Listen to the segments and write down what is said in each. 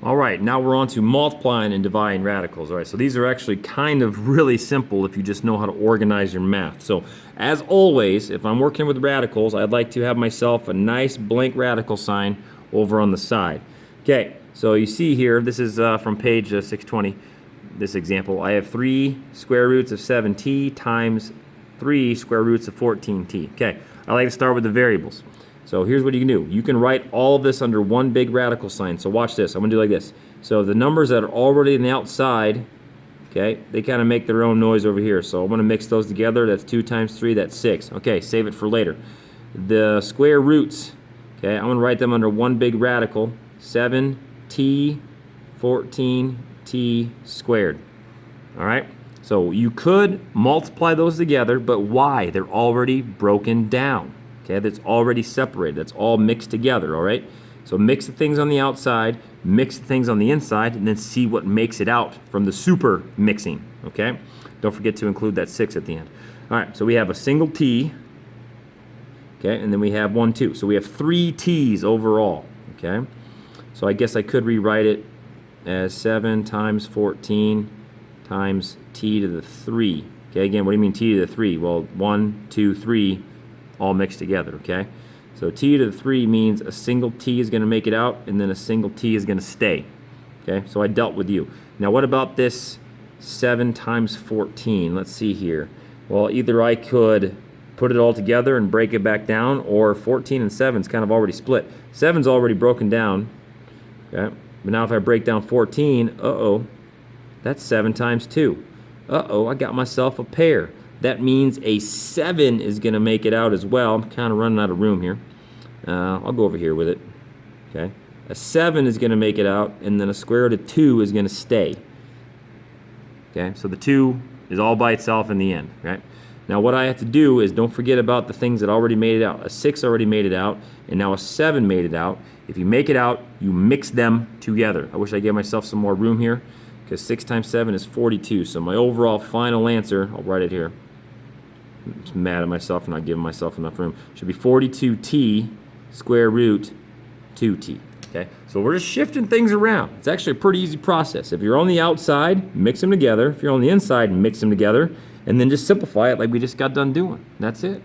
All right, now we're on to multiplying and dividing radicals. All right, so these are actually kind of really simple if you just know how to organize your math. So as always, if I'm working with radicals, I'd like to have myself a nice blank radical sign over on the side. Okay, so you see here, this is from page 620, this example. I have 3 square roots of 7t times 3 square roots of 14t. Okay, I like to start with the variables. So here's what you can do. You can write all of this under one big radical sign. So watch this. I'm going to do like this. So the numbers that are already on the outside, okay, they kind of make their own noise over here. So I'm going to mix those together. That's 2 times 3, that's 6. Okay, save it for later. The square roots, okay, I'm going to write them under one big radical. 7t, 14t squared. All right? So you could multiply those together, but why? They're already broken down. Okay, that's already separated. That's all mixed together, all right? So mix the things on the outside, mix the things on the inside, and then see what makes it out from the super mixing, okay? Don't forget to include that 6 at the end. All right, so we have a single t, okay, and then we have 1, 2. So we have 3 t's overall, okay? So I guess I could rewrite it as 7 times 14 times t to the 3. Okay, again, what do you mean t to the 3? Well, 1, 2, 3, all mixed together, okay? So t to the 3 means a single t is going to make it out, and then a single t is going to stay, okay? So I dealt with you. Now what about this 7 times 14? Let's see here. Well, either I could put it all together and break it back down, or 14 and 7 is kind of already split. 7's already broken down, okay? But now if I break down 14, that's 7 times 2. I got myself a pair. That means a 7 is going to make it out as well. I'm kind of running out of room here. I'll go over here with it. Okay, a 7 is going to make it out, and then a square root of 2 is going to stay. Okay, so the 2 is all by itself in the end. Right? Now what I have to do is don't forget about the things that already made it out. A 6 already made it out, and now a 7 made it out. If you make it out, you mix them together. I wish I gave myself some more room here, because 6 times 7 is 42. So my overall final answer, I'll write it here. I'm just mad at myself for not giving myself enough room. Should be 42t square root 2t. Okay, so we're just shifting things around. It's actually a pretty easy process. If you're on the outside, mix them together. If you're on the inside, mix them together, and then just simplify it like we just got done doing. That's it.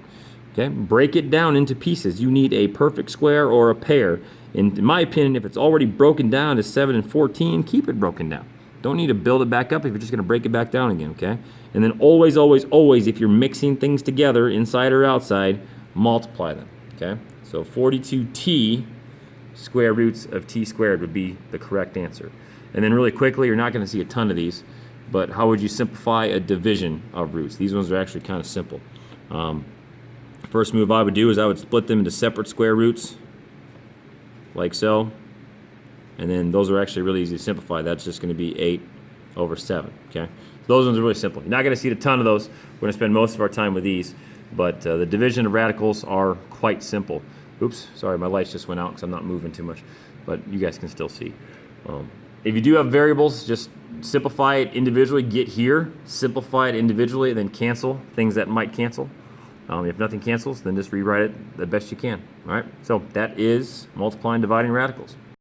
Okay, break it down into pieces. You need a perfect square or a pair. And in my opinion, if it's already broken down to 7 and 14, keep it broken down. Don't need to build it back up if you're just going to break it back down again, okay? And then always, always, always, if you're mixing things together, inside or outside, multiply them, okay? So 42t square roots of t squared would be the correct answer. And then really quickly, you're not going to see a ton of these, but how would you simplify a division of roots? These ones are actually kind of simple. First move I would do is I would split them into separate square roots, like so. And then those are actually really easy to simplify. That's just going to be 8 over 7, okay? So those ones are really simple. You're not going to see a ton of those. We're going to spend most of our time with these. But the division of radicals are quite simple. Oops, sorry, my lights just went out because I'm not moving too much. But you guys can still see. If you do have variables, just simplify it individually. Get here, simplify it individually, and then cancel things that might cancel. If nothing cancels, then just rewrite it the best you can. All right? So that is multiplying, dividing radicals.